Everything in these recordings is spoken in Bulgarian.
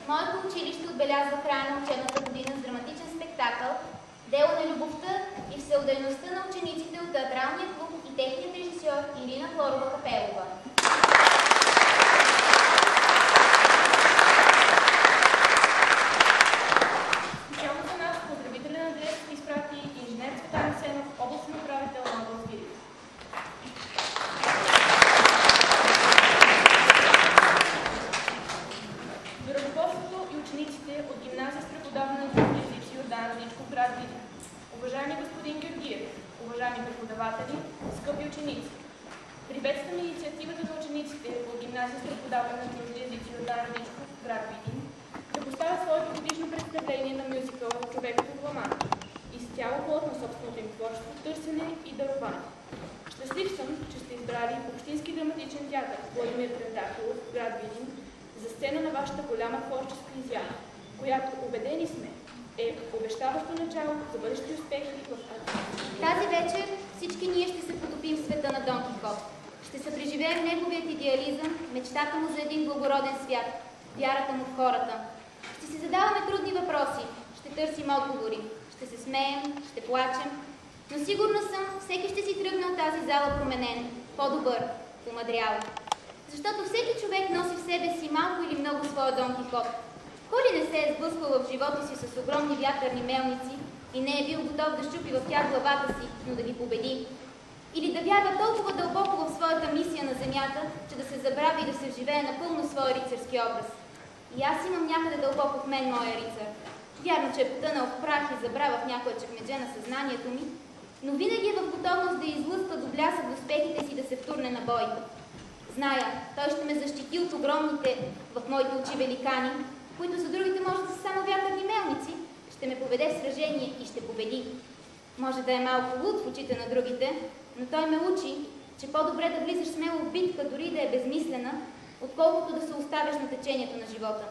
моето училище отбелязва края на учебната година с драматичен спектакъл «Дело на любовта» и всеотдайността на учениците от театралния клуб и техният режисьор Ирина Флорова-Капелова. Специално за нас поздравителен адрес изпрати инженер Цветан Сенов, областен управител на област Видин. До ръководството и учениците от гимназия с преподаване на чужди езици Йордан Радичков, град Видин. Уважаеми господин Георгиев, уважаеми преподаватели, скъпи ученици! Приветствам инициативата на учениците от гимназия с преподаване на чужди езици Йордан Радичков, град Видин, да поставя своето годишно представление на мюзикъла «Човекът от Ламан», изцяло плод на собственото им творчество, търсене и дарование. Щастлив съм, че сте избрали Общински драматичен театър Владимир Трендакилов, град Видин, за сцена на вашата голяма творческа изява, която, убедени сме, е обещаващо начало за бъдещи успехи в артистиката. Тази вечер всички ние ще се потопим в света на Дон Кихот. Ще се преживеем неговият идеализъм, мечтата му за един благороден свят, вярата му в хората. Ще си задаваме трудни въпроси, ще търсим отговори, ще се смеем, ще плачем, но сигурна съм, всеки ще си тръгне от тази зала променен, по-добър, помъдрял. Защото всеки човек носи в себе си малко или много своя Дон Кихот. Кой ли не се е сблъсквал в живота си с огромни вятърни мелници и не е бил готов да щупи в тях главата си, но да ги победи? Или да вярва толкова дълбоко в своята мисия на земята, че да се забрави и да се вживее напълно своя рицарски образ? И аз имам някъде дълбоко в мен моя рицар. Вярно, че е потънал в прах и забравя в някоя чекмедже на съзнанието ми, но винаги е в готовност да излъсква до блясък в успехите си да се втурне на бой. Зная, той ще ме защити от огромните в моите очи великани, които за другите може да са само вятърни мелници, ще ме поведе в сражение и ще победи. Може да е малко луд в очите на другите, но той ме учи, че по-добре да влизаш смело в битка, дори да е безмислена, отколкото да се оставяш на течението на живота.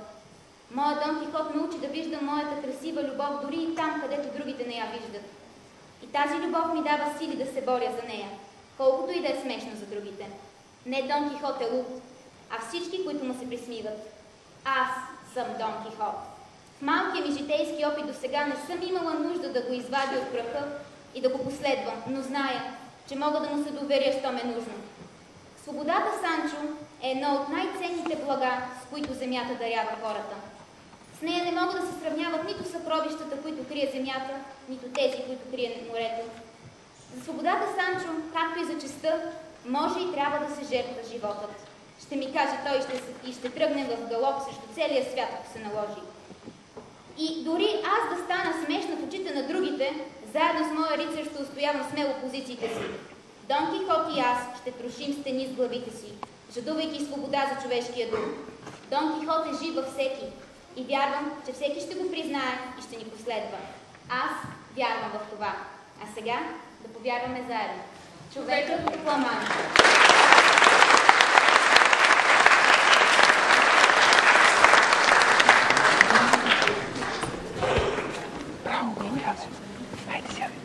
Моят Дон Кихот ме учи да виждам моята красива любов дори и там, където другите не я виждат. И тази любов ми дава сили да се боря за нея, колкото и да е смешно за другите. Не Дон Кихот е луд, а всички, които му се присмиват. Аз съм Дон Кихот. В малкия ми житейски опит до сега не съм имала нужда да го извадя от праха и да го последвам, но зная, че мога да му се доверя, що ме нужно. Свободата, Санчо, е едно от най-ценните блага, с които земята дарява хората. С нея не могат да се сравняват нито съкровищата, които крие земята, нито тези, които крие морето. За свободата, Санчо, както и за честта, може и трябва да се жертва животът. Ще ми каже той и ще тръгне в галоп срещу целия свят, ако се наложи. И дори аз да стана смешна в очите на другите, заедно с моя рицар ще устоявам смело позициите си. Дон Кихот и аз ще трошим стени с главите си, жадувайки свобода за човешкия дух. Дон Кихот е жив във всеки и вярвам, че всеки ще го признае и ще ни последва. Аз вярвам в това. А сега да повярваме заедно. Човекът от Ламан.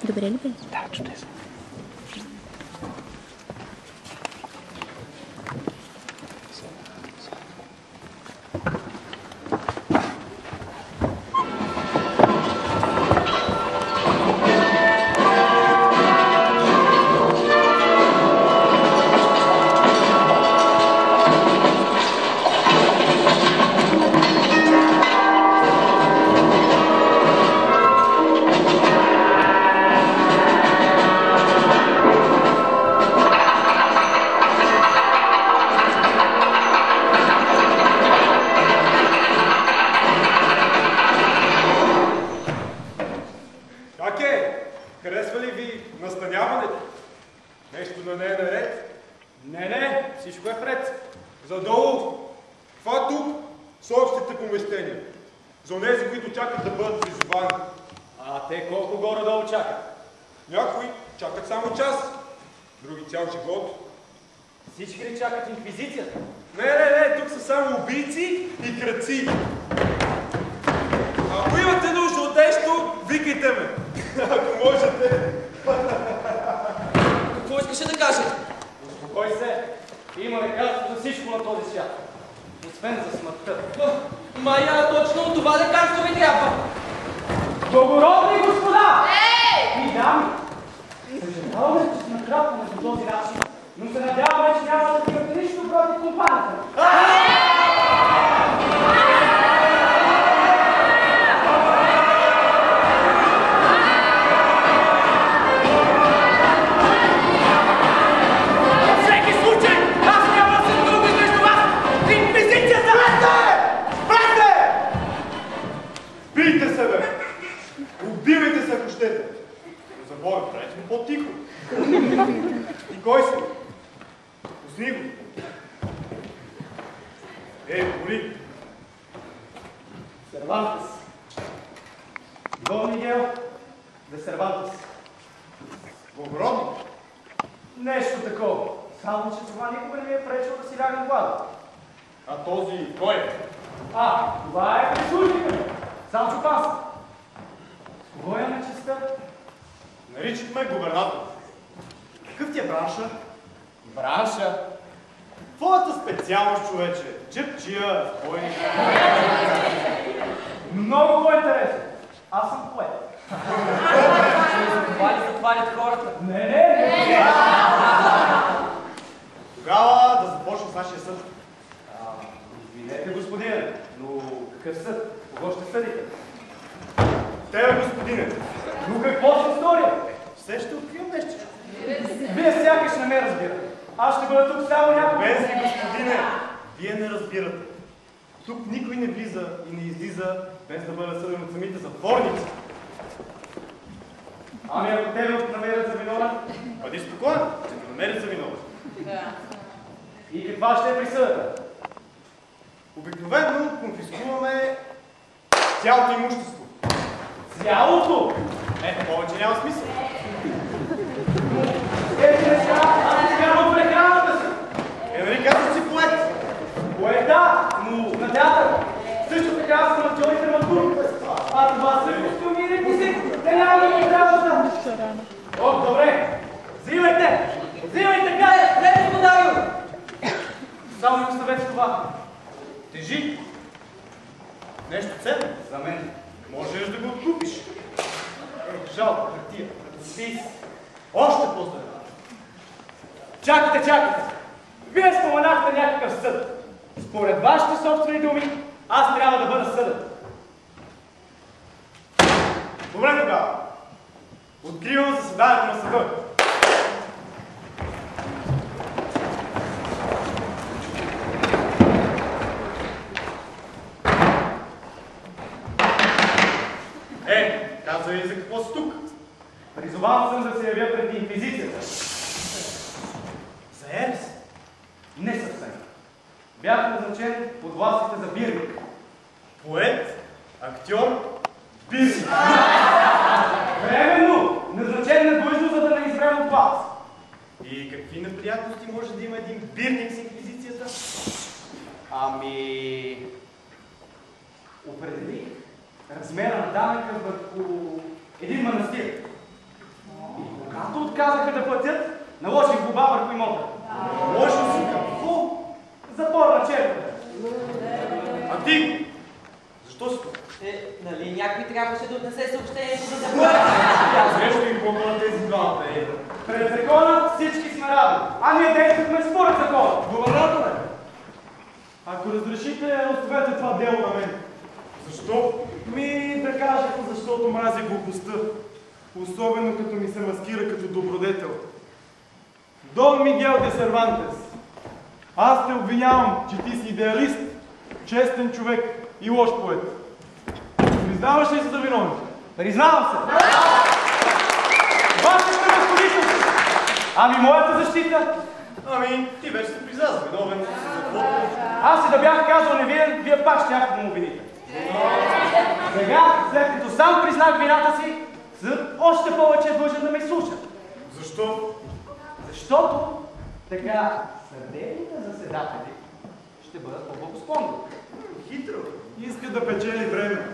Добре ли бе? Да, чудесно. Всички ли чакат инквизицията? Не, тук са само убийци и крадци. Ако имате нужда от нещо, викайте ме. Ако можете. Какво искаше да кажете? Успокой се. Има лекарство за всичко на този свят. освен за смъртта. Майя, точно това лекарство ми трябва. Благородни господа! Ей! И дами! Съжаляваме, че сме кратко на този начин, но се надяваме, че няма да имате нищо против компанията. Бийте се, бе! Убивайте се, ако щете! Но за Бога, правете ми по-тихо! И кой си? Пусни го! Бори! Сервантес. Дон Мигел де Сервантес. Благородни! Нещо такова. Само, че това никога не ми е пречило да си лягам глада. А този кой е? Това е прислужника ми. Санчо Панса. С кого имаме честа? Наричат ме губернатор. Какъв ти е бранша? Бранша. Твоята специалност, човече. Чепчия, спойник. Много по-интересно. Аз съм поет. Това ли затварят хората? Не. Тогава да започнем с нашия съд. Извинете, господине, но какъв съд? Кого ще съдите? Тебе, господине. Но какво ще сторя? Все ще откривам нещо. Вие сякаш не ме разбирате. Аз ще бъда тук само няколко. Без ли, господине? Вие не разбирате. Тук никой не влиза и не излиза, без да бъде съден от самите затворници. Ами ако те ме намерят за виновен? Бъди спокоен, ще те намерят за виновен. И каква ще е присъдата? Обикновено конфискуваме цялото имущество. Цялото? Повече няма смисъл. Тези неща, аз не вярвам в прехраната си. Нали казваш си поет? Поета, но на театър. Също така аз съм актьор и драматург. А това са костюми и реквизит. Те няма да ми трябва да. О, добре. Взимайте! Взимайте, каже! Лето го давил! Само ми оставете това. Тежи. Нещо ценно. За мен. Можеш да го откупиш. Жалко, хартия. Спис. Още по-здраве. Чакайте! Вие споменахте някакъв съд. Според вашите собствени думи, аз трябва да бъда съден. Добре тогава. Откривам заседанието на съда. Казвай за какво си тук? Призован съм да се явя пред инквизицията. Зае ли се? Не съвсем. Бях назначен под властите за бирник. Поет, актьор, бирник. Временно назначен на длъжност, за да не изберем от вас. И какви неприятности може да има един бирник с инквизицията? Ами... определих размера на данъка върху един манастир. И когато отказаха да платят, наложих глоба върху имота. Наложил си какво? Запор на черквата. А ти? Защо си тук? Нали някой трябваше да отнесе съобщението за запора? Срещу им Бога на тези двамата, Пред закона всички сме равни, а ние действахме според закона. Губернаторе, ако разрешите, оставете това дело на мен. Защо? Да кажете, защото мразя глупостта. Особено като ми се маскира като добродетел. Дон Мигел де Сервантес, аз те обвинявам, че ти си идеалист, честен човек и лош поет. Признаваш ли се за виновен? Признавам се. Вашата безподишност. Ами моята защита? Ами, ти вече се призна за виновен. Аз и да бях казал невинен, вие пак щяхте да му обвините. Сега, след като сам признах вината си, съд още повече е длъжен да ме слуша. Защо? Защото така съдебните заседатели ще бъдат по-благосклонни. Хитро. Иска да печели време.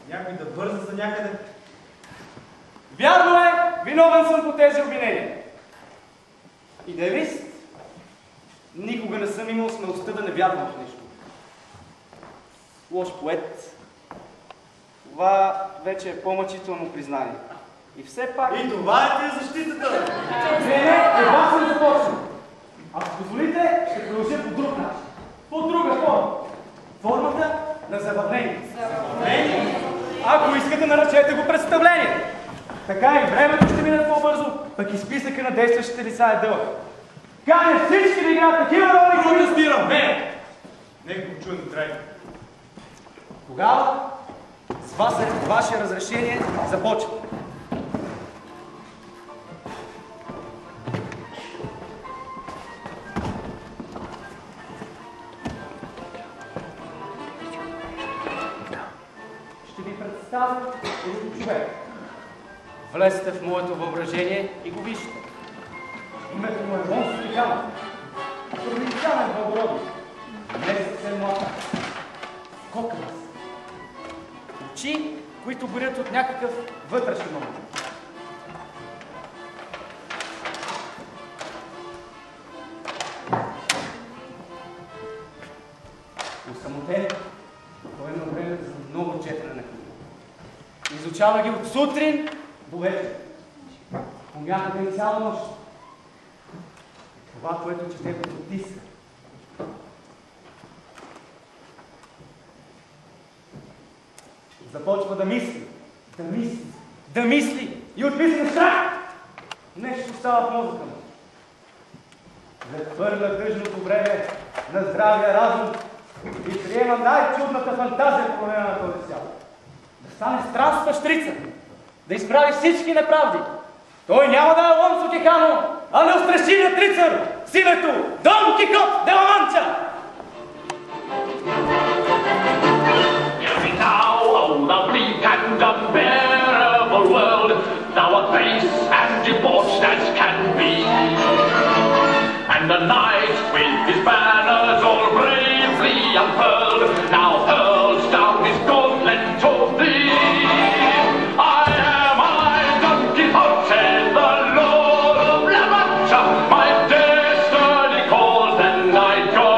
Някой да бърза за някъде. Вярно е, виновен съм по тези обвинения. Идеалист, никога не съм имал смелостта да не вярвам в нещо. лош поет. Това вече е по-мъчително признание. И все пак... И това е ти защитата! Не, едва съм започнал. Ако позволите, ще продължа по друг начин. По друга форма. Формата на забавление. Забавление? Ако искате, наречете го представление. Така и времето ще мине по-бързо, пък и списъка на действащите лица е дълъг. Каня всички да играят такива роли, които разбирам. Не! Нека го чуем до край. Тогава, с ваше разрешение, започва. Ще ви представя един човек. Влезте в моето въображение и го вижте. Името му е Монсо Тиханов. Провинциален благородник. Не съвсем млад. Скокъс. Очи, които горят от някакъв вътрешен момент. Осамотен, той има време за много четене на книги. Изучава ги от сутрин до вечер. Понякога и цяла нощ. Това, което чете, го потиска. Започва да мисли, да мисли и от мисли страх. Нещо става в мозъка му. Захвърля тъжното време на здравия разум и приема най-чудната фантазия в промена на този свят. Да стане странстващ-рица, да изправи всички неправди. Той няма да е Монсо Тихано, а неустрашимият рицар с името Дон Кихот де ла Манча! The bleak and unbearable world, thou art base and debauched as can be. And the knight with his banners all bravely unfurled, now hurls down his gauntlet to thee. I am Don Quixote, the Lord of La Mancha, my destiny calls and I go,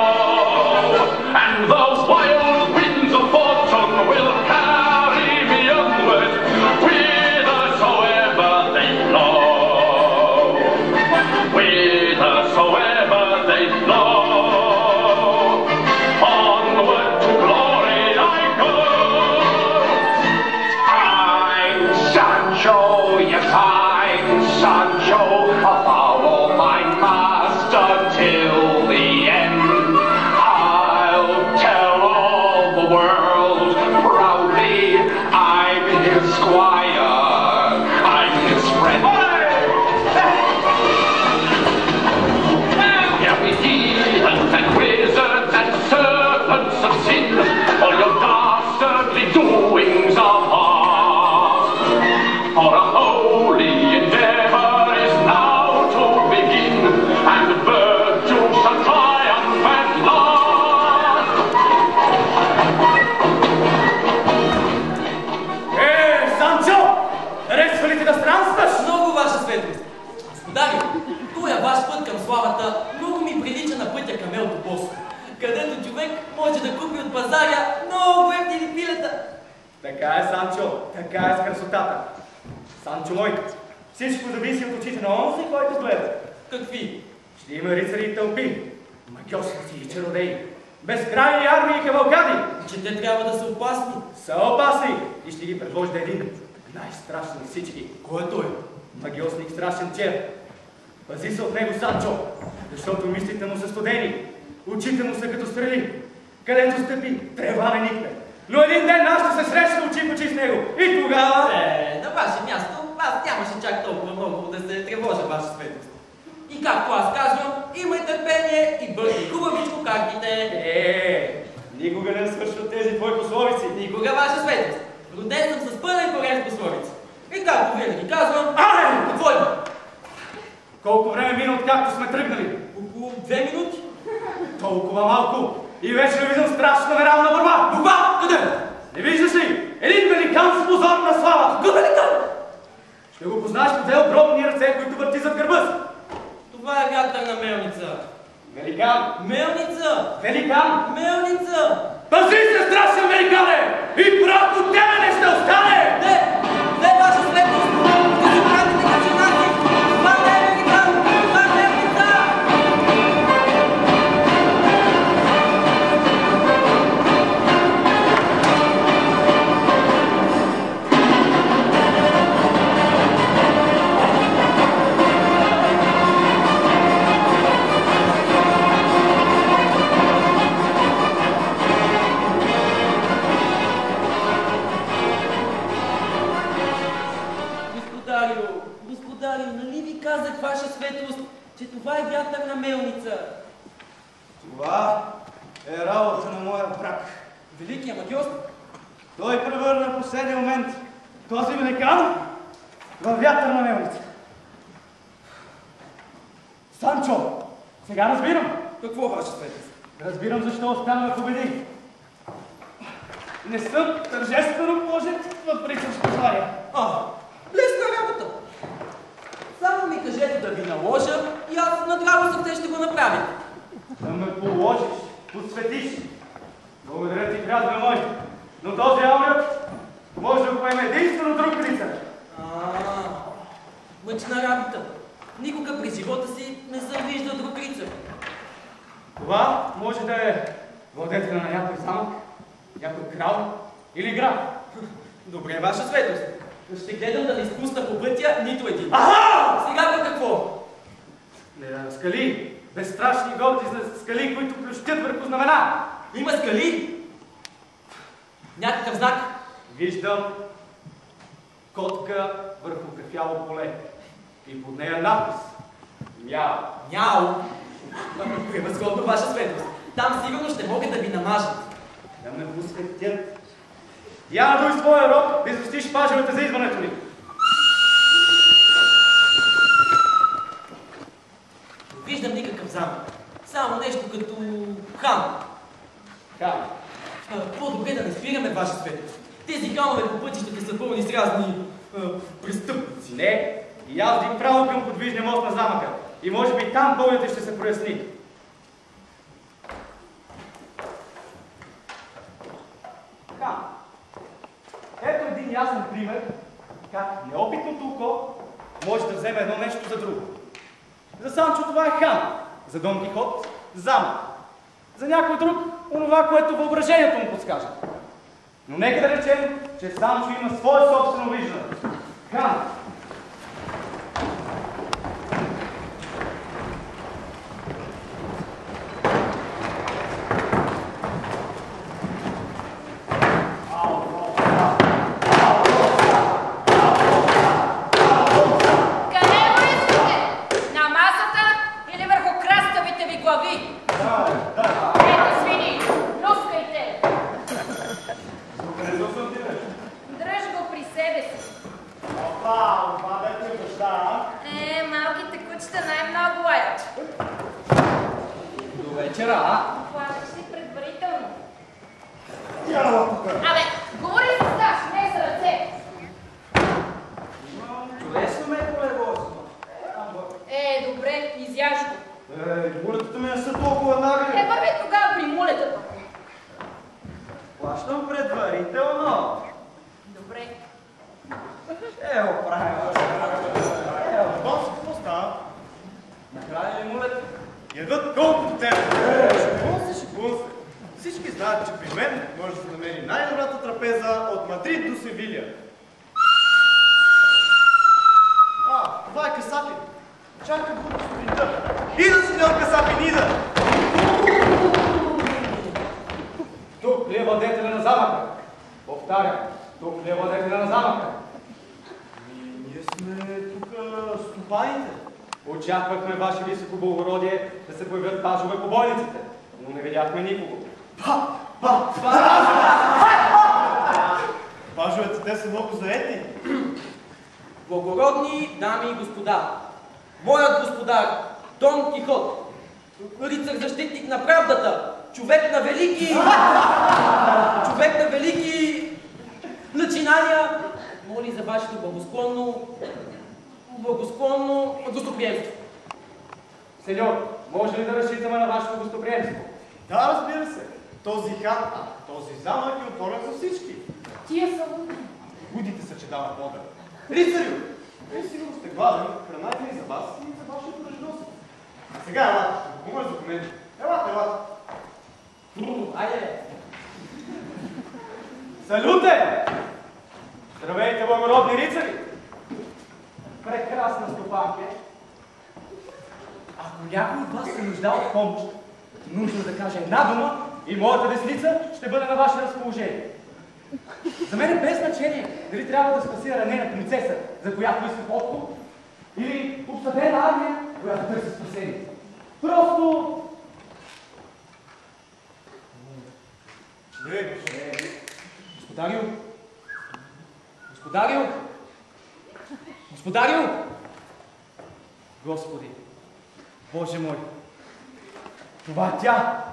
and the wild winds of fortune will carry me onward, whithersoever they blow, whithersoever they blow. Onward to glory I go. I'm Sancho, yes I'm Sancho, I'll follow my master till the end. I'll tell all the world proudly I'm his squire, I'm his friend. Yeah, with heathens and wizards and serpents of sin, all your dastardly doings are past. For a holy endeavor is now to begin, and virtue shall triumph at last. Санчо! Харесва ли ти да странстваш? Много, ваша светлост. Господари, този ваш път към славата много ми прилича на пътя към Елтобос, където човек може да купи от пазаря много евтини пилета. Така е, Санчо, така е с красотата. Санчо мой, всичко зависи от очите на онзи, който гледа. Какви? Ще има рицари и тълпи, магьосници и чародеи, безкрайни армии и кавалкади. Че те трябва да са опасни. Са опасни и ще ги предложа един, най-страшен от всички. Кой е той? Магиосник страшен чер. Пази се от него, Санчо, защото мислите му са студени, очите му са като стрели. Където стъпи, трева не никне. Но един ден аз ще се срещна очи в очи с него. И тогава... На ваше място аз нямаше чак толкова много да се тревожа, ваша светлост. И както аз казвам, имай търпение и бързи хубавичко картите. Никога не свършват тези твои пословици. Никога, ваша светлост. Роден съм с пълен корен с пословици. И както винаги казвам... Какво има? Колко време мина, откакто сме тръгнали? Около 2 минути. Толкова малко. И вече не виждам страшна неравна борба. Борба? Къде? Не виждаш ли? Един великан с позорна слава. Какъв великан? Ще го познаеш по две огромни ръце, които върти зад гърба си. Това е вятърна мелница. Великан. Мелница. Великан. Мелница. Пази се, страшен великан! е работа на моя брак. Великият магиост? Той превърна в последния момент този великан във вятърна мелница. Санчо, сега разбирам. Какво, ваша светлост? Разбирам защо остана да победи. Не съм тържествено положен в причаща звания. Лесна работа. Само ми кажете да ви наложа и аз на драго сърце ще го направя. Да ме положиш, посветиш. Благодаря ти, приятел мой. Но този амулет може да поеме единствено друг рицар. Мъчна работа. Никога през живота си не съм виждал друг рицар. Това може да е владетел на някой замък, някой крал или град. Добре, ваша светлост. Ще гледам да не изпусна по пътя нито един. Сега пък какво? Скали, безстрашни горди скали, които плющят върху знамена. Има скали? Някакъв знак? Виждам котка върху кафяло поле и под нея надпис. Мяу. Мяу. Превъзходно, ваша светлост. Там сигурно ще могат да ви намажат. Да ме посветят. Я надуй своя род да известиш пажевете за идването ни. Не виждам никакъв замък. Само нещо като хан. Хан. По-добре да не спираме, ваша светлост. Тези ханове по пътищата са пълни с разни престъпници. Не, и аз дих право към подвижния мост на замъка. И може би там пълнята ще се проясни. Хан. Ето един ясен пример как неопитното око може да вземе едно нещо за друго. За Санчо това е хан, за Дон Кихот замък. За някой друг онова, което въображението му подскаже. Но нека да речем, че Санчо има свое собствено виждане. Хан. Очаквахме, ваше високо благородие, да се появят пажове по бойниците, но не видяхме никого. Пажовете, те са много заети. Благородни дами и господа, моят господар Дон Кихот, рицар-защитник на правдата, човек на велики начинания, моли за вашето благосклонно гостоприемство. Сеньор, може ли да разчитаме на вашето гостоприемство? Да, разбира се. Този хан, този замък е отворен за всички. Тия са луди. Лудите са, че дават вода. Рицарю! Вие сигурно сте гладен, храната е за вас и за вашето дъжност. Сега елате, ще го помоля за документи. Елате. Айде! Салюте! Здравейте, благородни рицари! Прекрасна стопанка. Ако някой от вас се нуждае от помощ, нужно да каже една дума и моята десница ще бъде на ваше разположение. За мен е без значение дали трябва да спася ранена принцеса, за която иска подкуп, или обсъдена армия, която търси спасение. Просто Господарю! Господарю! Господарю! Господи! Боже мой! Това е тя!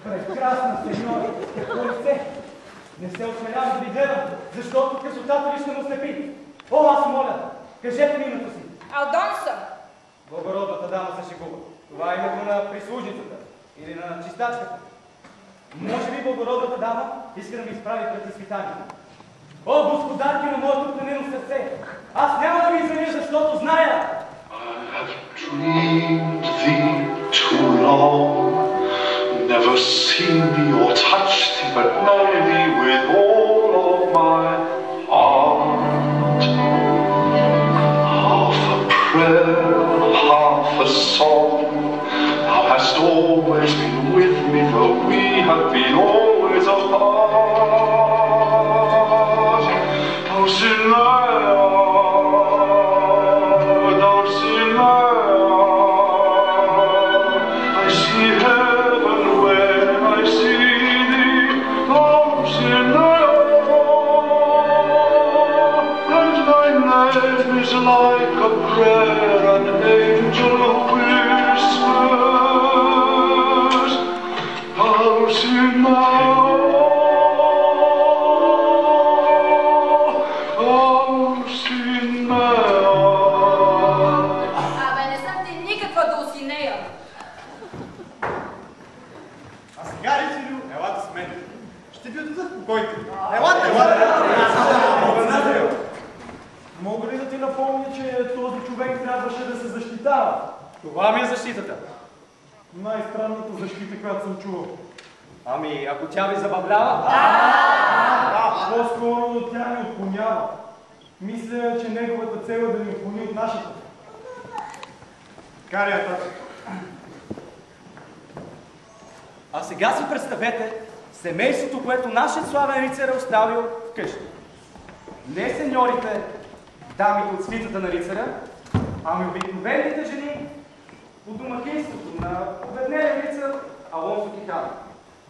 Прекрасна сеньора! Какво лице! Не се осмелявам да ви гледам, защото красотата ви ще ме ослепи. О, аз моля! Кажете ми името си! Алдонса! Благородната дама се шегува. Това е името на прислужницата или на чистачката. Може би благородната дама иска да ми изправи пред изпитанието. О, господарки на моето пленено сърце! Аз няма да ви извиня, защото зная! I have dreamed thee too long, never seen thee or touched thee, but know thee with all of my heart. Half a prayer, half a song, thou hast always been with me, though we have been always apart. Dulcinea, I see heaven when I see thee, Dulcinea, and thy name is like a prayer an angel whispers, Dulcinea. Мога ли да ти напомня, че този човек трябваше да се защитава? Това ми е защитата. Най-странната защита, която съм чувал. Ами, ако тя ви забавлява? По-скоро тя ни отклонява. Мисля, че неговата цел е да ни отклони от нашата. Карай нататък. А сега си представете семейството, което нашият славен рицар е оставил вкъщи. Не сеньорите, дамите от свитата на рицаря, ами обикновените жени от домакинството на обеднелия рицар Алонсо Кихано.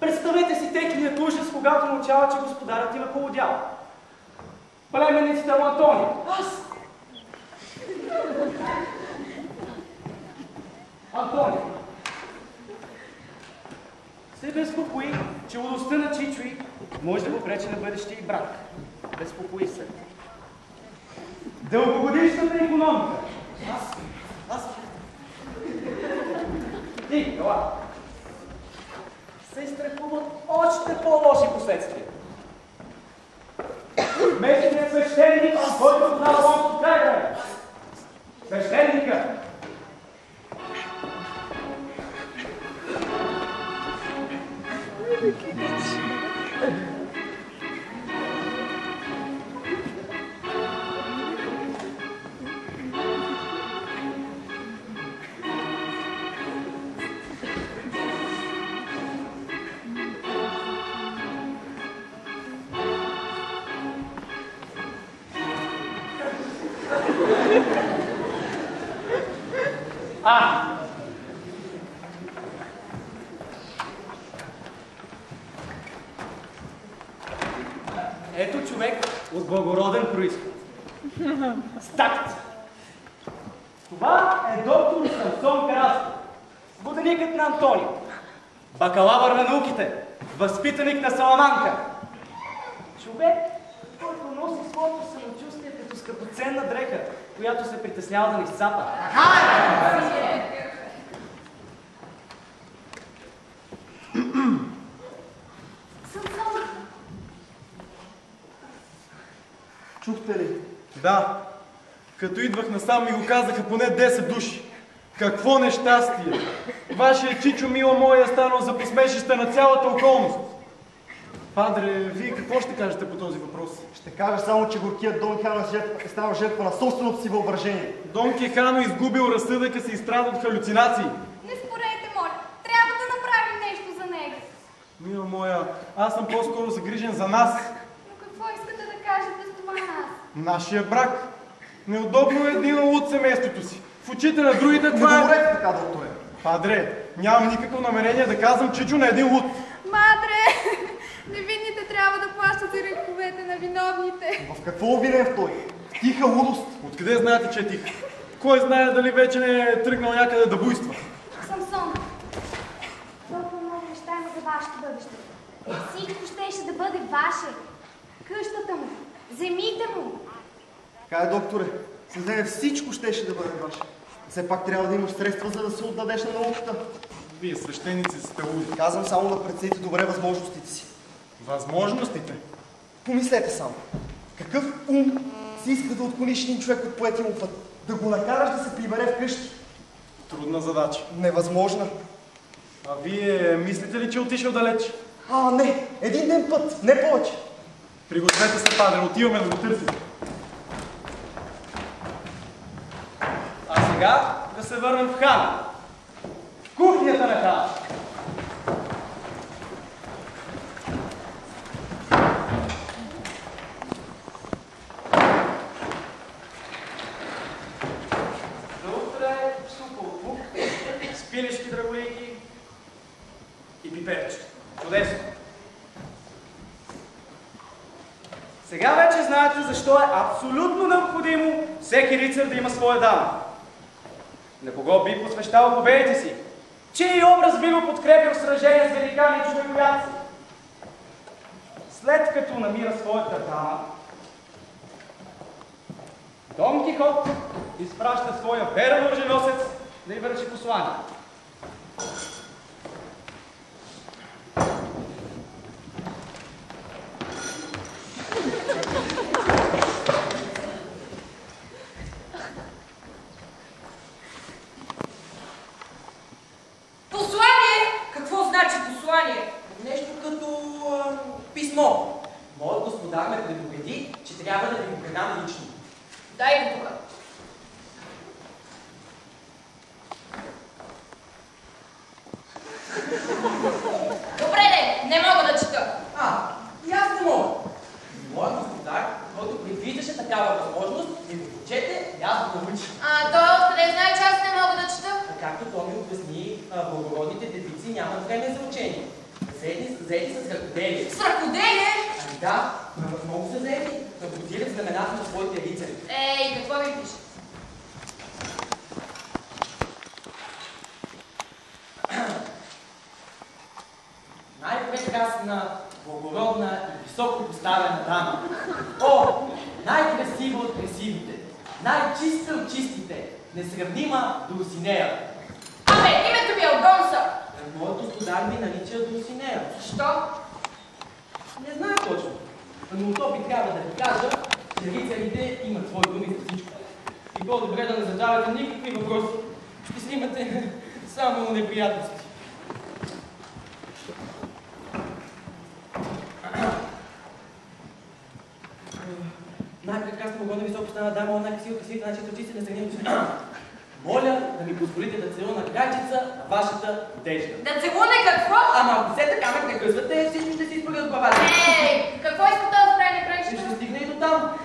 Представете си техният ужас, когато научава, че господарят им е полудял. Племенницата му Антония. Антония се безпокои, че лудостта на Чичуи може да го пречи на бъдещия брак. Безпокои се. Дългогодишната икономика. Ти, ела. Се страхуват още по-лоши последствия. Местният свещеник, който знал Алонсо Кайгър. Свещеника. Ето човек от благороден произход. С такт. Това е доктор Самсон Караско, воденикът на Антонио, бакалавър на науките, възпитаник на Саламанка. Човек, който носи своето самочувствие като скъпоценна дреха, която се притеснява да ни сцапа. Чухте ли? Да. Като идвах насам ми го казаха поне 10 души. Какво нещастие! Вашия Чичо, мила моя, е станал за посмешище на цялата околност. Падре, вие какво ще кажете по този въпрос? Ще кажа само, че горкият Дон Хано е станал жертва на собственото си въображение. Дон Кихано изгубил разсъдъка си и страда от халюцинации. Не спорете, моля. Трябва да направим нещо за него. Мила моя, аз съм по-скоро загрижен за нас. Но какво искате да кажете с това нас? Нашия брак. Неудобно е един от семейството си. В очите на другите това е... Не говорете така, докторе. Падре, Нямам никакво намерение да казвам чичо на един луд. Мадре, невинните трябва да плащат за греховете на виновните. В какво обвинен той? Тиха лудост. Откъде знаете, че е тиха? Кой знае дали вече не е тръгнал някъде да буйства? Самсон, толкова много неща има за вашето бъдеще. Всичко щеше да бъде ваше. Къщата му, земите му. Така е, докторе. С нея всичко щеше да бъде ваше. Все пак трябва да имаш средства, за да се отдадеш на науката. Вие свещеници сте луди. Казвам само да прецените добре възможностите си. Възможностите? Помислете само. Какъв ум си иска да отклониш един човек от поетия му път? Да го накараш да се прибере вкъщи? Трудна задача. Невъзможна. А вие мислите ли, че отишъл далеч? Не. Един ден път, не повече. Пригответе се, падре, отиваме да го търсим. А сега да се върнем в Хана. В кухнята на Хана. За утре супа от лук, спилешки драголики и пиперче. Чудесно! Сега вече знаете защо е абсолютно необходимо всеки рицар да има своя дама. На кого би посвещавал победите си? Чий образ би го подкрепил в сражение с великани и човекояци? След като намира своята дама, Дон Кихот изпраща своя верен оръженосец да й връчи послание. Послание? Какво значи послание? Нещо като писмо. Моят господар ме предупреди, че трябва да ви го предам лично. Дай го тук. Добре, не мога да чета. И аз не мога. Моят господар, който предвиждаше такава възможност, ми го прочете и аз го научи. Той откъде знае, че аз не мога да чета? Както той ми обясни, благородните девици нямат време за учение. Заети с ръкоделие. С ръкоделие? Да, много са заети. Работират знамената на своите рицари. Какво ми пише? Най-прекрасна, благородна и високо поставена дама. Най-красива от красивите, най-чиста от чистите, несравнима Дулсинея. Името ми е Одонса. Моят господар ми нарича Дулсинея. Защо? Не знае точно. Но то би трябва да ви кажа, че рицарите имат свои думи за всичко. И по-добре да не задавате никакви въпроси. Ще снимате само неприятности. Най-прекрасно угодна високо стана дама, най-красива красивите, най-чисто чисти, несравнимо чисти. Моля да ми позволите да целуна крайчица на вашата одежда. Да целуне какво? Ако все така ме прекъсвате, всичко ще си изпали от главата. Какво иска да прави непречено? Ще стигне и до там.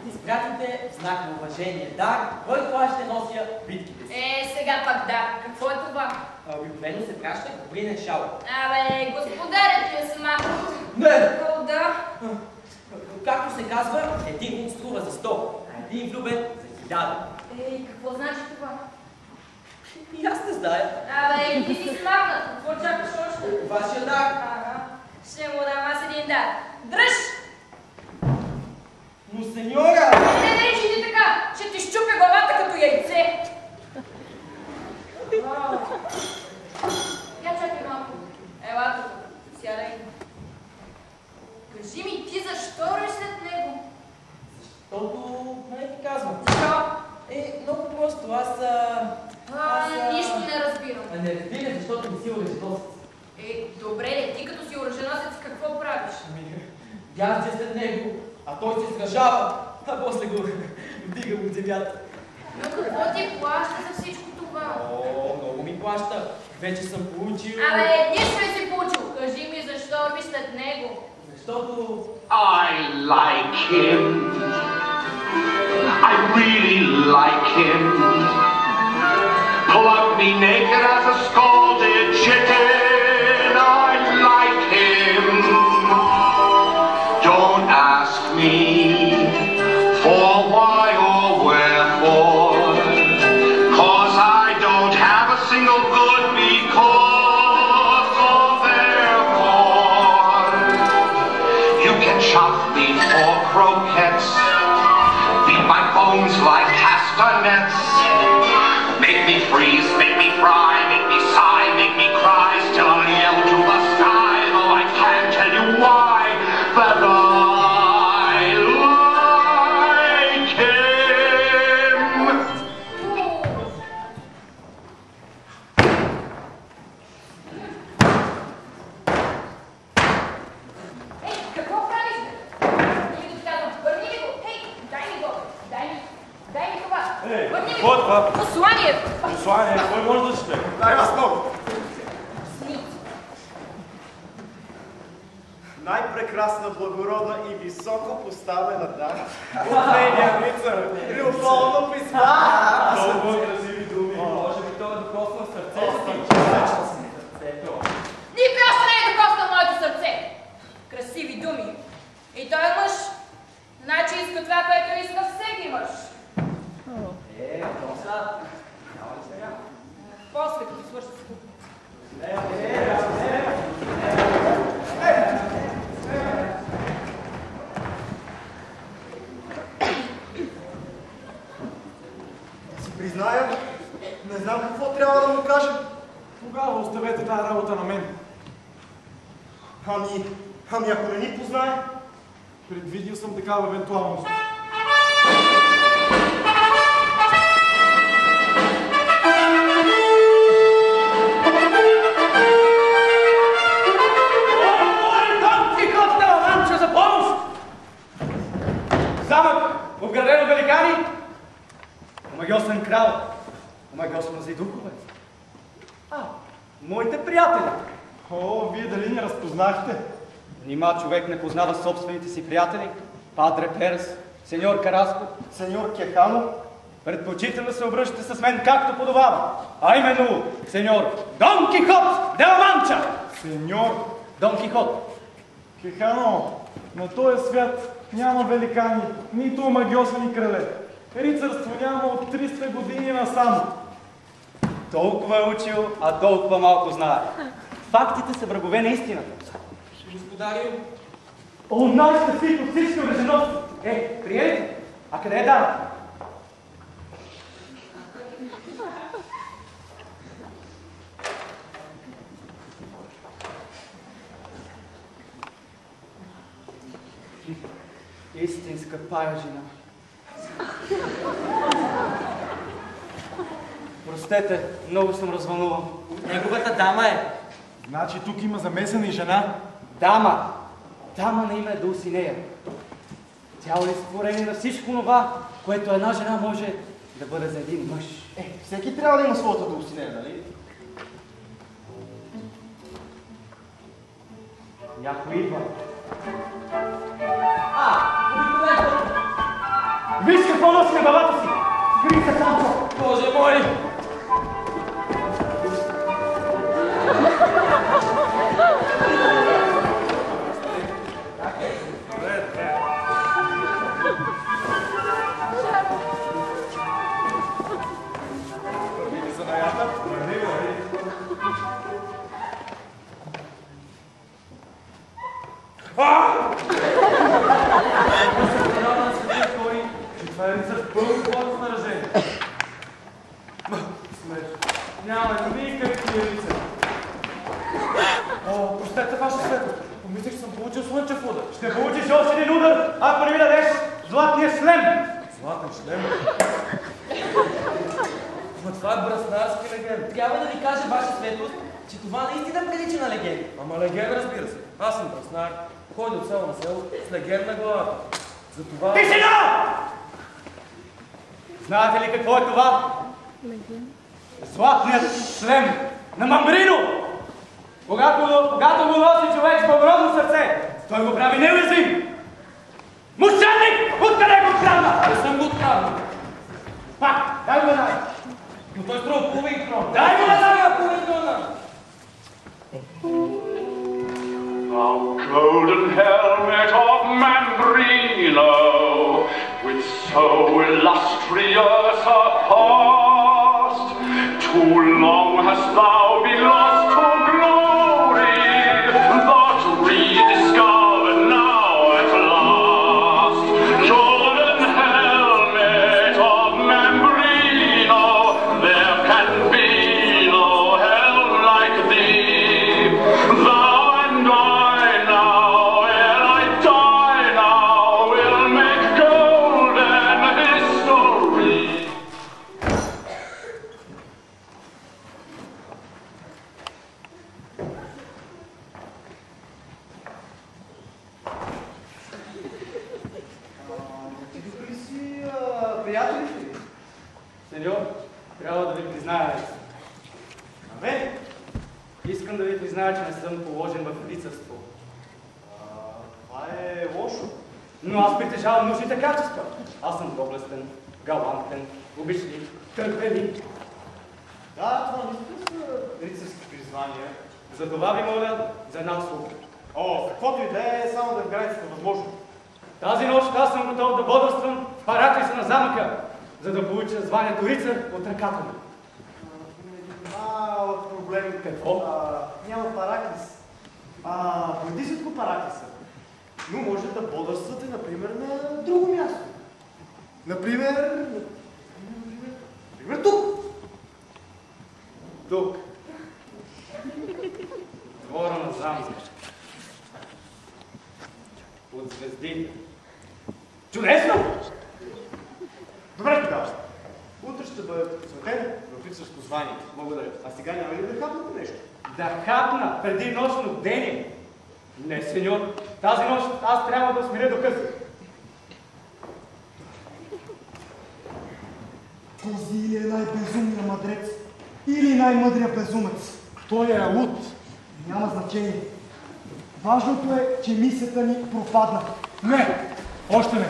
Изпратите в знак на уважение дар, който аз ще нося битките си. Сега пак да. Какво е това? Обикновено се праща копринен шал. Господарят ти е сама. Не! Да. Както се казва, един куп струва за 100, а един влюбен за 1000. Какво значи това? И аз не зная. Ти си смахнат. Какво чакаш още? Вашия дар. Ще му дам аз един дар. Дръж! Но, сеньора! Не речи ти така! Ще ти щупя главата като яйце! Я чакай малко. Ела тук. Сядай. Кажи ми, ти защо реш след него? Защото не ти казвам. Защо? Много просто. Аз Нищо не разбирам. Не разбира, защото не си оръженосец. Добре, ти като си оръженосец, какво правиш? Яздя след него, а той се сражава, а после го вдига от земята. Но какво ти плаща за всичко това? Много ми плаща. Вече съм получил... Нищо не си получил. Кажи ми, защо би след него? Защото... I like him. I really like him. Pull out good because of their corn. You can chop me for croquettes, beat my bones like castanets, make me freeze, make me fry, make me sigh, make me cry, still I'll yell to the sky, though I can't tell you why, that I like him. Ей, какво правиш? Върни ми го, казвам, върни ми го! Ей, дай ми го! Дай ми това! Върни ми какво е това? Послание! Послание, кой може да чете? Дай аз много. Най-прекрасна, благородна и високо поставена дама. Последния рицар. Любовно писмо. Толкова красиви думи. Може би това е докосна сърцето си. Никога не е докосна моето сърце! Красиви думи. И той е мъж. Значи иска това, което иска всеки мъж. То сега. Няма ли сега? После като свърши с тук. Си призная, не знам какво трябва да му кажа. Тогава оставете тази работа на мен. Ами ако не ни познае? Предвидил съм такава евентуалност. Замък, обграден от великани, омагьосан крал, омагьосмази духове. Моите приятели. О, вие дали не разпознахте? Нима човек не познава собствените си приятели? Падре Перес, сеньор Караско, Сеньор Кехано. предпочитам да се обръщате с мен както подобава, а именно сеньор Дон Кихот де ла Манча. Сеньор Дон Кихот. Кехано, на този свят няма великани, нито омагьосани крале. Рицарство няма от 300 години насам. Толкова е учил, а толкова малко знае. Фактите са врагове на истината. Господарю, О, най-щастит от всички оръжености! Приели? А къде е дама? Истинска пая жена. Простете, много съм развълнуван. неговата дама е. Значи тук има замесена и жена. Дама! Дама на име Дулсинея. Тяло е створение на всичко това, което една жена може да бъде за един мъж. Всеки трябва да има своята Дулсинея, нали? Някой идва. Обикновено. Виж какво носи на главата си! Скри се, Санчо! Боже мой! Това е рицар в пълно плотно наражение. Смешно. Няма никакви рицари. О, простете, ваше светлост. Помислих, че съм получил слънчев удар. Ще получиш още един удар, ако не ми дадеш златния шлем. Златен шлем. Но това е браснарски легенд. Трябва да ви кажа, ваша светлост, че това наистина прилича на легенд. Ама легенд, разбира се. Аз съм браснар. Ходя от село на село с легенд на главата. Затова... Тишина! Знаете ли какво е това? Златният шлем на Мамбрино! Когато го носи човек с благородно сърце, той го прави неуязвим. Мошенник! Откъде го открадна? Не съм го откраднал. Пак, дай го веднага. Но той струва половин крон. Дай го веднага! Половин крона. The golden helmet of Mambrino, with so illustrious a past, too long has must thou be lost to glory, but rediscovered now at last. Jordan helmet of Mambrino, there can be no help like thee. Thou and I now, ere I die now, will make golden history. Ти си приятелите ви? Сеньор, трябва да ви призная нещо. Абе, искам да ви призная, че не съм положен в рицарство. Това е лошо. Но аз притежавам нужните качества. Аз съм доблестен, галантен, обичлив, търпелив. Да, това наистина са рицарски призвания. Затова ви моля за една услуга. О, каквото и да е, само да в границата възможно. Тази нощ аз съм готов да бодрствам в параклиса на замъка, за да получа званието рицар от ръката ми. Малък проблем. Какво? Няма параклис. Близко параклиса. Но може да бодрствате, например, на друго място. Например тук. Тук. Двора на замъка. От звездите. Чудесно! Добре тогава. Утре ще бъде посветен в рицарско звание. Благодаря. А сега няма ли да хапнете нещо? Да хапна преди нощно бдение? Не, сеньор. Тази нощ аз трябва да смиря до късно. Този или е най-безумният мъдрец, или най-мъдрият безумец. Той е луд. Няма значение. Важното е, че мисията ни пропадна. Не, още не.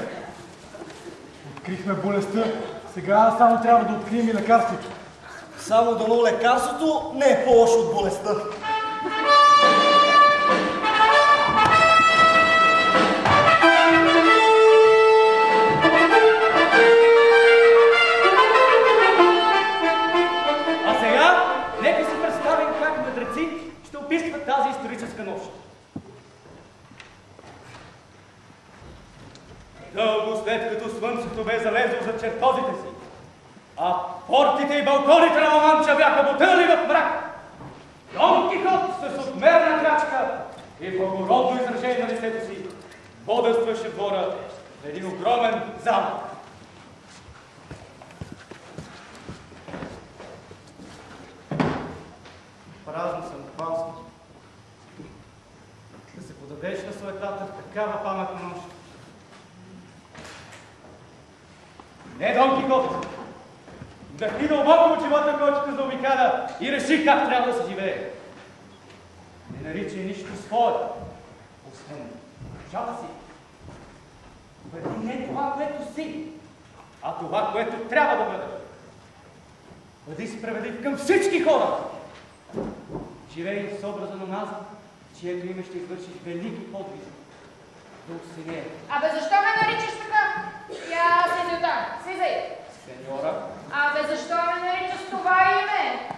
Открихме болестта, сега само трябва да открием и лекарството. Само дано лекарството не е по-лошо от болестта. А сега, нека си представим как мъдреци ще описват тази историческа нощ. Дълго след като слънцето бе залезло за чертозите си, а портите и балконите на Ламанча бяха потънали в мрак, Дон Кихот с отмерна крачка и благородно изражение на лицето си бодрстваше в двора в един огромен замък. Празно съм, празно. Да се подадеш на суетата в такава паметна нощ. Не, Дон Кихот! Вдъхни дълбоко от живота, който те заобикаля и реши как трябва да се живее. Не наричай нищо свое, освен душата си. Бъди не това, което си, а това, което трябва да бъдеш. Бъди справедлив към всички хора. Живей с образа на нас, чието име ще извършиш велики подвизи. Да осенее. Абе, защо ме наричаш така? Я слизай оттам, слизай. Сеньора, Абе, защо ме наричаш това име?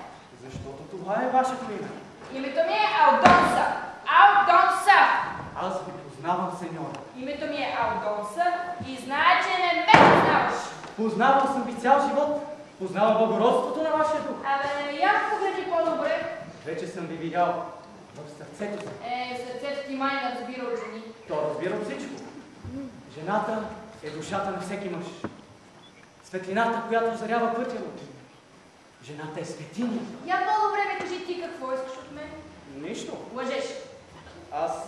защото това е вашето име. Името ми е Алдонса. Алдонса. Аз ви познавам, сеньора. Името ми е Алдонса и знае, че не ме познаваш. Познавал съм ви цял живот. Познавам благородството на вашия дух. Абе, я погледни по-добре. Вече съм ви видял в сърцето си. Сърцето ти май не разбира от жени. То разбира всичко. Жената е душата на всеки мъж. Светлината, която озарява пътя му. Жената е светиня. Я по-добре ми кажи ти какво искаш от мен. Нищо. Лъжеш. Аз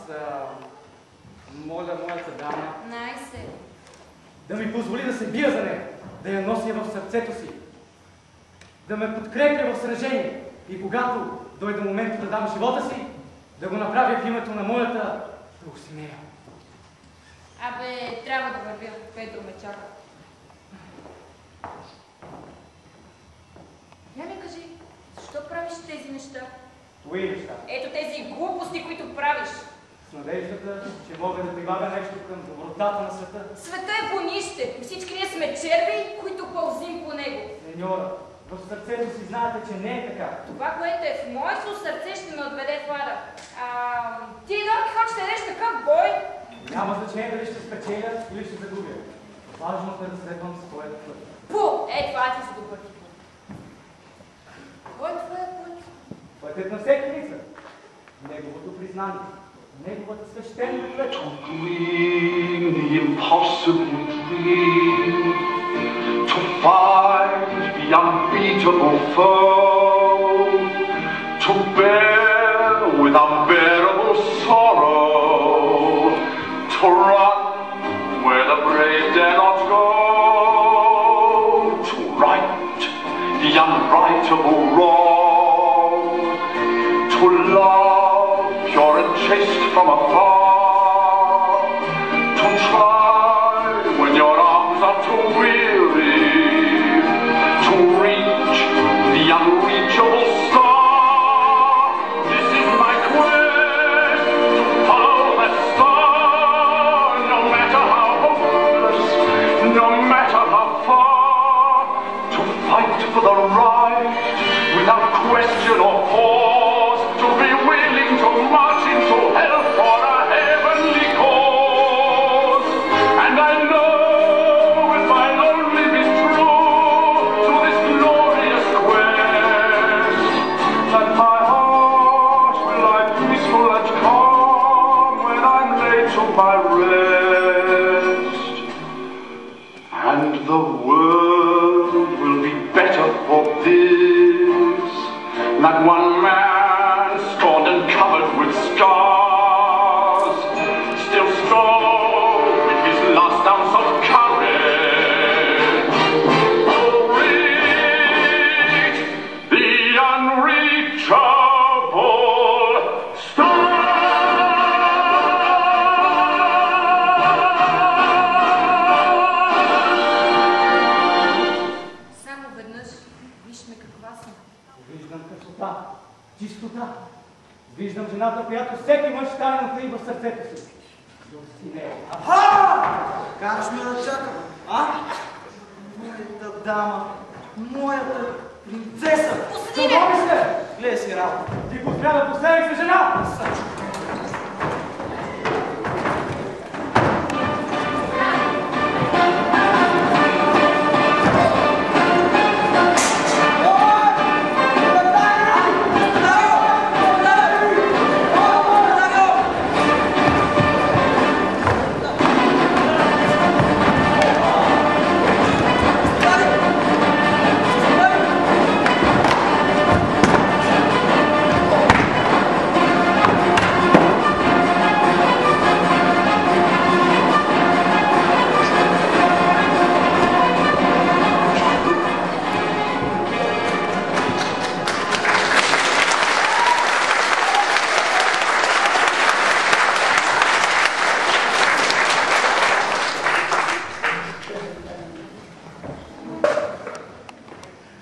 моля моята дама Най-се. да ми позволи да се бия за нея, да я нося в сърцето си, да ме подкрепя в сражение и когато дойде момент да дам живота си, да го направя в името на моята Дулсинея. Абе, трябва да вървя. Педро ме чака. Я ми кажи, защо правиш тези неща? Кои неща? Ето тези глупости, които правиш. С надеждата, че мога да прибавя нещо към добротата на света. Света е гонище и всички ние сме черви, които пълзим по него. Сеньора, В сърцето си знаете, че не е така. Това, което е в моето сърце, ще ме отведе в ада. Ти, Дон Кихот, ще дадеш такъв бой? Няма значение дали ще спечеля или ще загубя. Важното е да следвам своят път. Пу! Това ти си добър. Кой е твоят път? Пътят на всеки лица. Неговото признание. Неговата свещена клетва. To dream the impossible dream, to find the unbeatable foe, to bear with unbearable sorrow, to run where the brave dare not go, to right the unrightable wrong, to love pure and chaste from afar, to try when your arms are too weary, to reach the unreachable star. This is my quest, to follow that star, no matter how hopeless, no matter how far, to fight for the right without question or pause, to be willing to march into hell for a heavenly cause. And I know if I'll only be true to this glorious quest, that my heart will lie peaceful and calm when I'm laid to my rest. And the world will be better for this, that one man scorned and covered with scars, still strong with his last ounce of courage, will reach the unreachable star. Само веднъж виж ме каква съм. Виждам красота, чистота. Виждам жената, която всеки мъж тайно крие в сърцето си. Караш ме да чакам, а? Моята дама, моята принцеса! Пусти ме! Какво мисля? Гледай си работа. Ти посмя да последих си жена!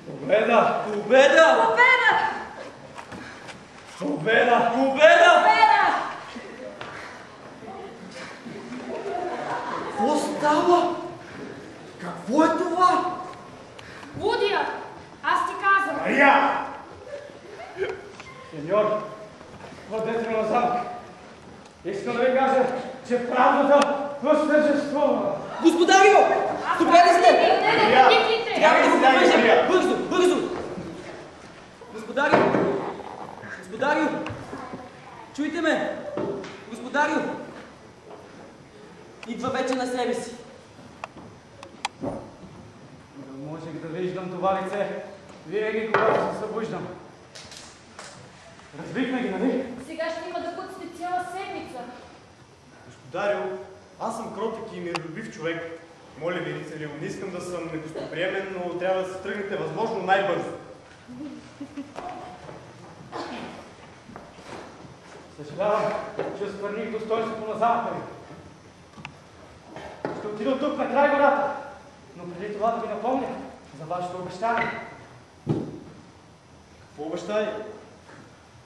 Победа! Победа! Победа! Победа! Победа! Победа! Какво става? Какво е това? Лудия! Аз ти казвам! Мария! Сеньор, владетел на замка, искам да ви кажа, че правдата възтържествува. Господарю! Добре ли сте? Не, тихлите! Трябва да го повържем! Бързо, бързо! Господарю! Господарю! Чуйте ме! Господарю! Идва вече на себе си. Да можех да виждам това лице, винаги когато се събуждам. Развикна ги, нали? Сега ще има да пътсте цяла седмица. Господарю, аз съм кротък и миролюбив човек. Моля ви, рицарю, не искам да съм негостоприемен, но трябва да се тръгнете възможно най-бързо. Съжалявам, че сквърних достоинството на замъка ви. Ще отида от тук на край гората, но преди това да ви напомня за вашето обещание. Какво обещание?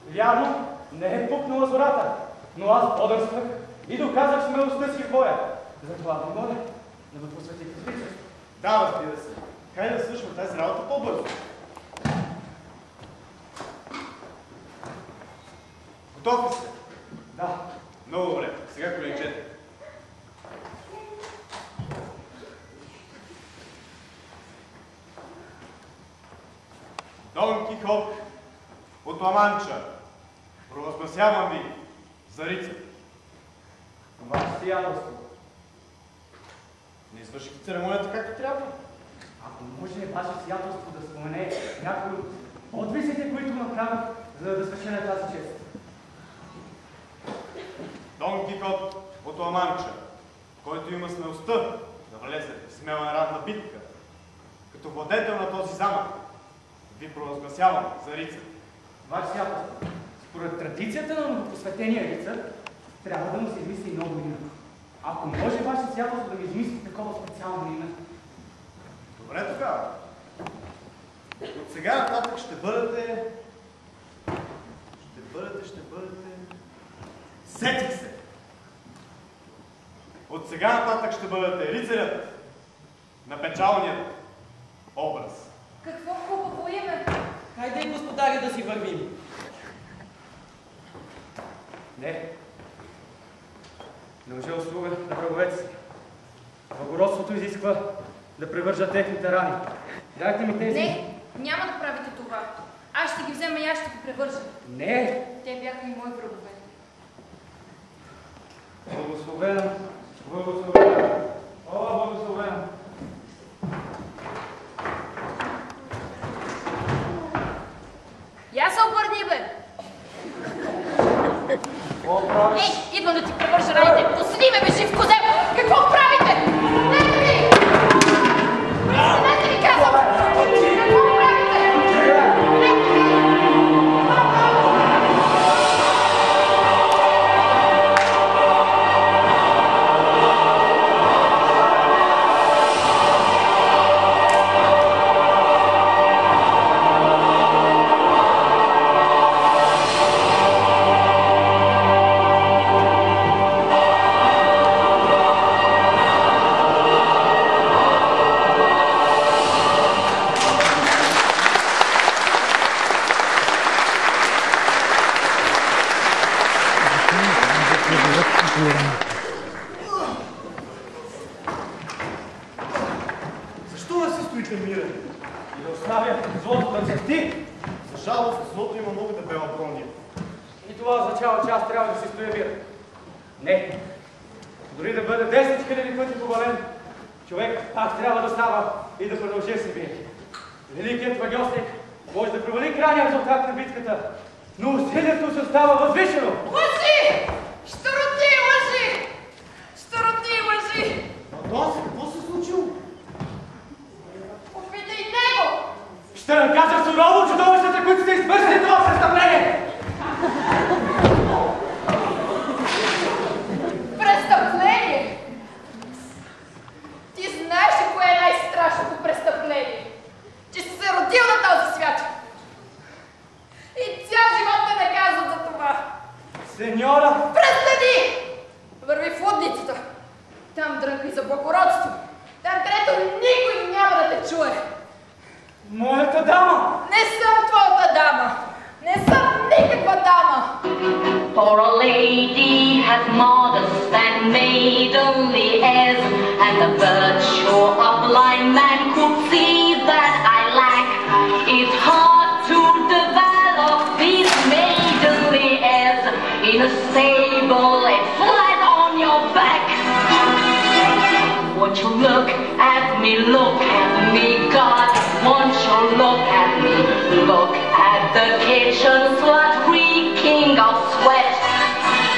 Вярно, не е пукнала зората, но аз бодрствах и доказах смелостта си в боя. Затова ви моля да ме посветите с рицарство. Да, разбира се. Хайде да свършим тази работа по-бързо. Готов ли сте? Да. Много добре. Сега коленчете. Дон Кихот от Ламанча, провъзгласявам ви за рицар. Ваше сиятелство. Не извършихте церемонията както трябва. Ако може ваше сиятелство да спомене някои от подвизите, които направих, за да свърши на тази чест. Дон Кихот от Ламанча, който има смелостта да влезе в смела ратна битка, като владетел на този замък, ви провъзгласявам за рицар. Ваше сиятелство, според традицията на новопосветения рицар, трябва да му се измисли и ново име. Ако може ваше сиятелство да ми измисли такова специално име. Добре тогава. От сега нататък ще бъдете... Сетих се! От сега нататък ще бъдете рицарят на печалният образ. Какво хубаво име! Хайде, господари, да си вървим. Не. Дължа услуга на враговете си. Благородството изисква да превържа техните рани. Дайте ми тези... Не, няма да правите това. Аз ще ги взема и аз ще ги превържа. Не! Те бяха и мои врагове. Благословена, благословена, о, благословена. Я се обърни, бе! Какво правиш? Ей, идвам да ти превържа раните! Посади ме, бе, жив козел! Какво правите? Нека ви! Престанете ви, казвам! Какво правите? Защо да се стоите мирен и да оставя злото да цъфти? За жалост, злото има много дебела броня. И това означава, че аз трябва да се стоя мирен. Не. Дори да бъде 10 000 пъти повален, човек пак трябва да става и да продължи се бие. Великият вагьосник може да провали крайния резултат на битката, но усилието се остава възвишено. Лъжи! Щуротни лъжи! Щуротни лъжи! Адонс, какво се случило? Попитай него! Ще накажа сурово чудовищата, които сте извършили това престъпление! Престъпление! Ти знаеш ли кое е най-страшното престъпление? Че си се родил на този свят! И цял живот те наказват за това! Сеньора! Престани! Върви в лудницата! Там дрънкай за благородство! Там, където никой няма да те чуе! Моята дама! Не съм твоята дама! Не съм никаква дама! For a lady has modest and maidenly airs, and the virtue of blind man could see that I lack. It's hard to develop these maidenly airs in a stable and flat on your back. Won't you look at me, God? Won't you look at me? Look at the kitchen slut reeking of sweat.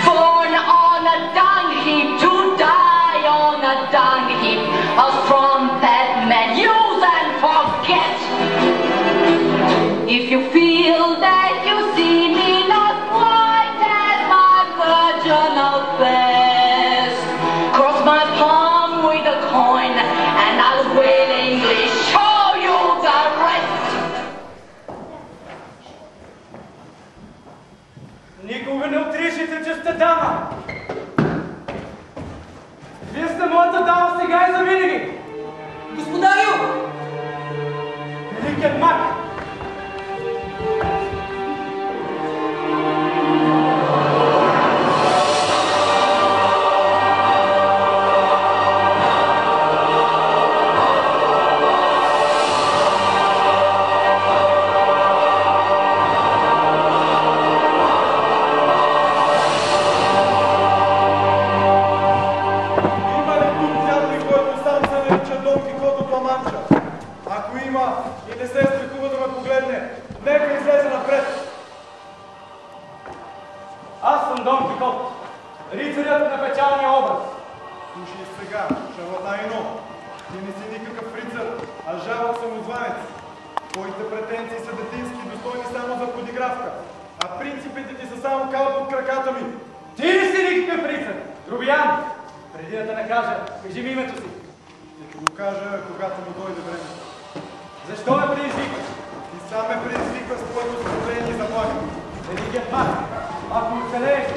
Born on a dung heap to die on a dung heap. A strumpet man use and forget. If you feel that you see me not quite as my virginal best, cross my palm with a coin and I'll willingly show you the rest. Никога не отричайте, че сте дама! Вие сте моята дама сега и завинаги! Господарю! Великият маг! Дон Кихот, рицарят на печалния образ. Слушай сега, шарлатайно. Ти не си никакъв рицар, а жалък самозванец. Твоите претенции са детински, достойни само за подигравка, а принципите ти са само кал под краката ми. Ти не си никакъв рицар, грубиян! Преди да те накажа, кажи ми името си. Ще ти го кажа, когато му дойде време. Защо ме предизвикаш? Ти сам ме предизвиква с твоето оскорбление и заплаха. Великия пак, ако оцелееш,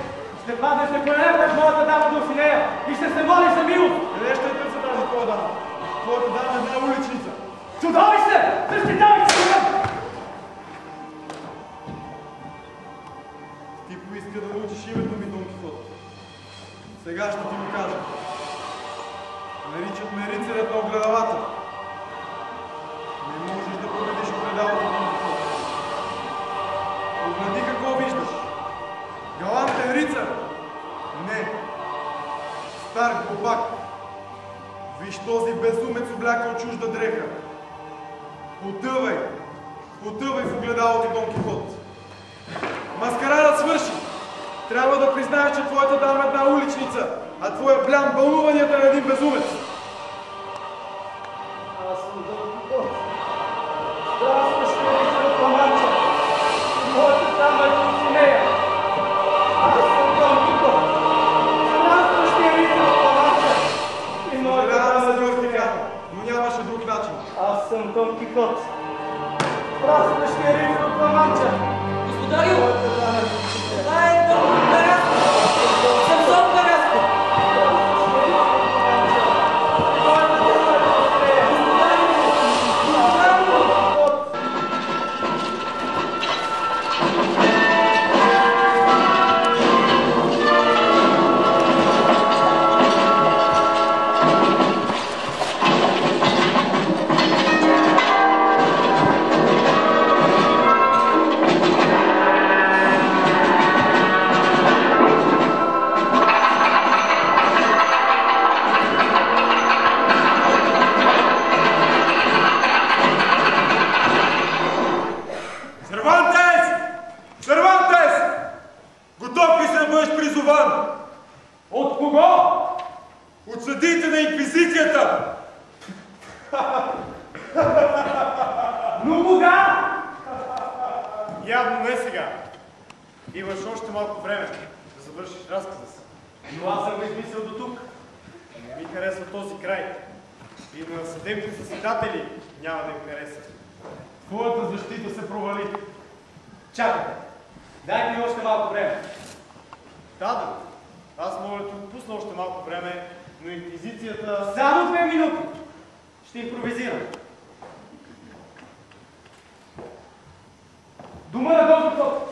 ще паднеш на колене пред моята дама Дулсинея и ще се молиш за милост. Къде ще търся тази твоя дама? Твоята дама е една уличница. Чудовище! Защитавай се! Ти поиска да научиш името ми, Дон Кихот. Сега ще ти го кажа. Наричат ме рицарят на огледалата. Не можеш да победиш огледалото, Дон Кихот. Огледи какво виждаш. Галантен рицар? Не. Стар глупак. Виж този безумец облякал чужда дреха. Потъвай. Потъвай в огледалото, Дон Кихот. Маскарадът свърши. Трябва да признаеш, че твоята дама е една уличница, а твоя плям бълнуванията на един безумец. Аз съм Дон Кихот. Страшно ще рицар от Ламанча. Моята дама е Дулсинея. Аз съм Дон Кихот. Страшно ще рицар от Ламанча. И моята дама е Дулсинея. Но нямаше друг начин. Аз съм Дон Кихот. Страшно ще рицар от Ламанча. Господарю! Това е Дон Караско! Самсон Караско! От кого? От съдиите на инквизицията! Но кога? Явно не сега. Имаш още малко време да завършиш разказа си. Но аз съм го измислил до тук. Не ми харесва този край. И на съдебните заседатели няма да им хареса. Твоята защита се провали. Чакайте. Дайте ми още малко време. Да. Аз мога да ти отпусна още малко време, но инквизицията... Само 2 минути. Ще импровизирам. Дума на Дон Кихот.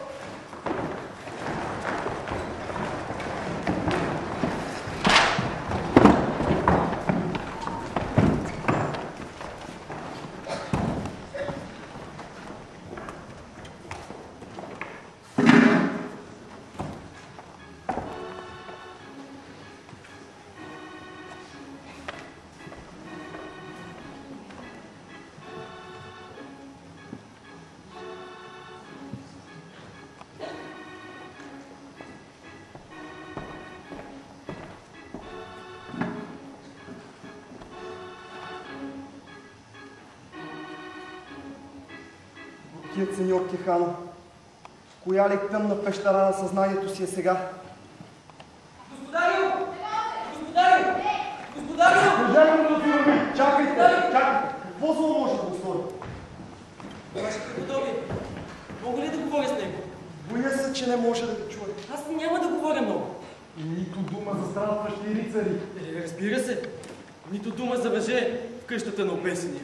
Богатият сеньор Кехано, в коя ли тъмна пещера на съзнанието си е сега? Господарю! Господарю! Господарю! Кажете да ти върви! Чакайте! Чакайте! Какво зло може да го стори? Ваше преподобие, мога ли да говоря с него? Боя се, че не може да ви чуе. Аз няма да говоря много. И нито дума за странстващи рицари. Разбира се, нито дума за въже в къщата на обесения.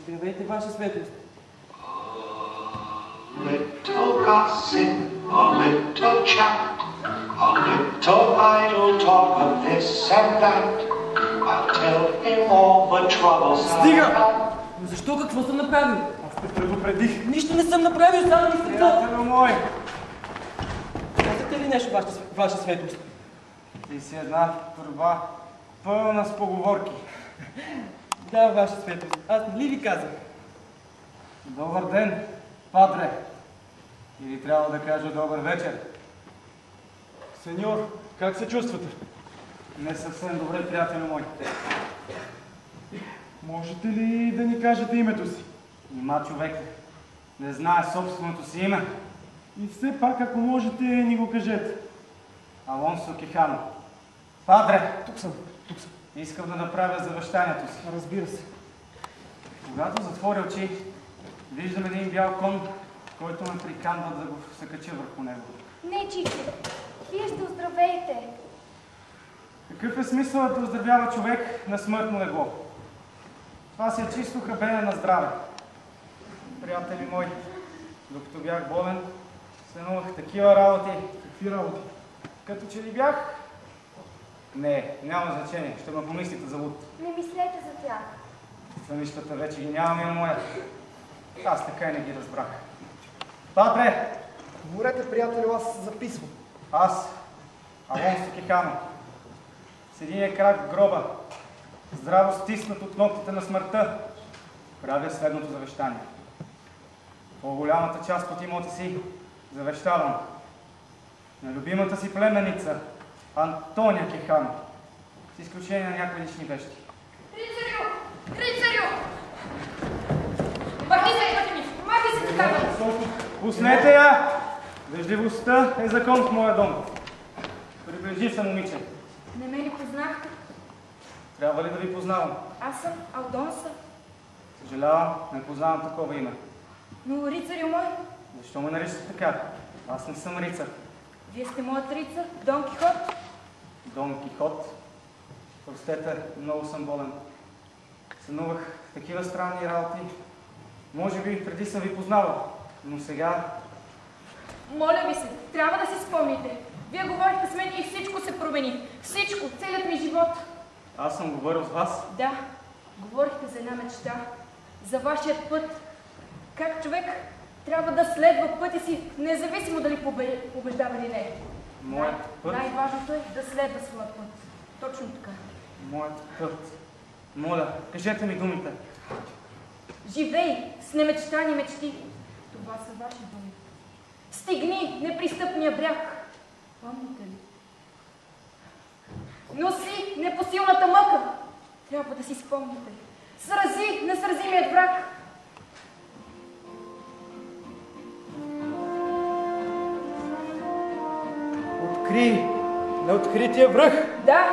Здравейте, Ваша светлост. Little gossip, a little chat, a little idle talk of this and that. I'll tell him all the troubles Стига! Но защо? Какво съм направил? Аз те предупредих. Нищо не съм направил, само искам да... Приятел мой! Казахте ли нещо, Ваша светлост? Ти си една турба пълна с поговорки. Да, ваша светлост, аз нали ви казах? Добър ден, падре. Или трябва да кажа добър вечер. Сеньор, как се чувствате? Не съвсем добре, приятелю мой. Можете ли да ни кажете името си? Нима човек не знае собственото си име. И все пак, ако можете, ни го кажете. Алонсо Кихано. Падре, Тук съм. искам да направя завещанието си. Разбира се. Когато затворя очи, виждам един бял кон, който ме приканва да го се кача върху него. Не, Чичо, вие ще оздравеете. Какъв е смисълът да оздравява човек на смъртно легло? Това си е чисто хабене на здраве. Приятели мои, докато бях болен, сънувах такива работи. Какви работи? Като че ли бях? Не, няма значение. Ще ме помислите за луд. Не мислете за тях. Сънищата вече ги нямам и на моя. Аз така и не ги разбрах. Падре! Говорете, приятелю, аз записвам. Аз, Алонсо Кихано, с единия крак в гроба, здраво стиснат от ногтите на смъртта, правя следното завещание. По-голямата част от имота си завещавам на любимата си племеница Антония Кихано, с изключение на някои лични вещи. Рицарю! Рицарю! Махни се, махни се така! Пуснете я! Вежливостта е закон в моя дом. Приближи се, момиче. Не ме ли познахте? Трябва ли да ви познавам? Аз съм Алдонса. Съжалявам, не познавам такова име. Но рицарю мой, Защо ме наричате така? Аз не съм рицар. вие сте моят рицар, Дон Кихот. Дон Кихот. Простете, много съм болен. Сънувах такива странни работи. Може би преди съм ви познавал, но сега... Моля ви се, трябва да си спомните. Вие говорихте с мен и всичко се промени. Всичко, целият ми живот. Аз съм говорил с вас. Да, говорихте за една мечта, за вашият път. Как човек трябва да следва пътя си, независимо дали побеждава или не. Моят път? Най-важното е да следва своя път. Точно така. Моят път. Моля, кажете ми думите. Живей с немечтани мечти. Това са ваши думи. Стигни непристъпния бряг. Помните ли? Носи непосилната мъка. Трябва да си спомните. Срази несразимият враг. Откри неоткрития връх. Да.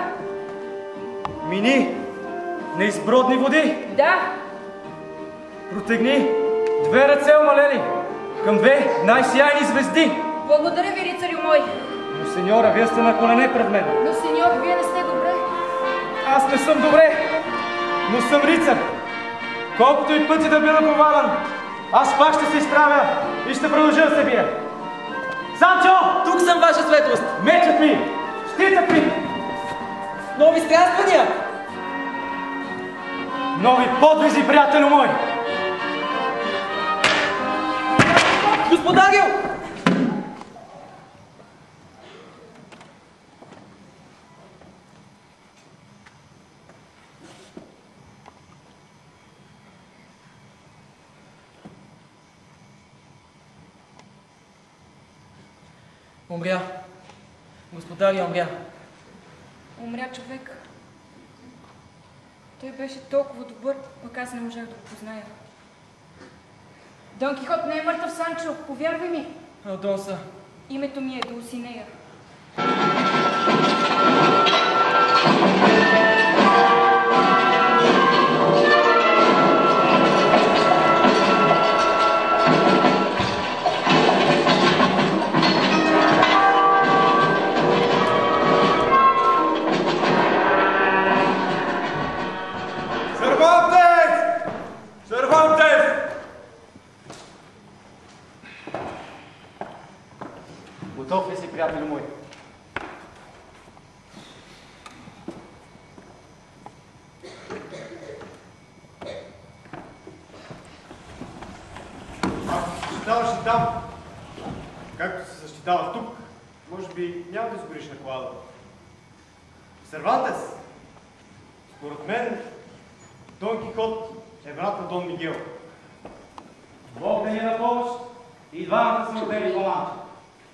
Мини неизбродни води. Да. Протегни две ръце омалели към две най-сияйни звезди. Благодаря ви, рицарю мой. Но, сеньора, вие сте на колене пред мен. Но, сеньор, вие не сте добре. Аз не съм добре, но съм рицар. Колкото и пъти да бъда повадан, аз пак ще се изправя и ще продължа да се бия. Санчо! Тук съм, ваша светлост! Мечът ми! Щитът ми! Нови странствания! Нови подвизи, приятелю мой! Господарю! Умря. Господаря умря. Умря човек. Той беше толкова добър, пък аз не можах да го позная. Дон Кихот не е мъртъв, Санчо, повярвай ми. Алдонса. Името ми е Дулсинея. Готов ли си, приятелю мой? Ако се защитаваш и там, както се защитава тук, може би няма да изгориш на клада. Сервантес. Според мен, Дон Кихот е брат на Дон Мигел. Бог да ни е на помощ и двамата са родени по-малки.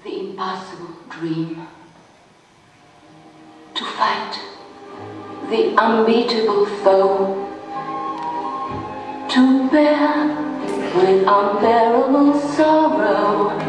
The impossible dream. To fight the unbeatable foe. To bear with unbearable sorrow.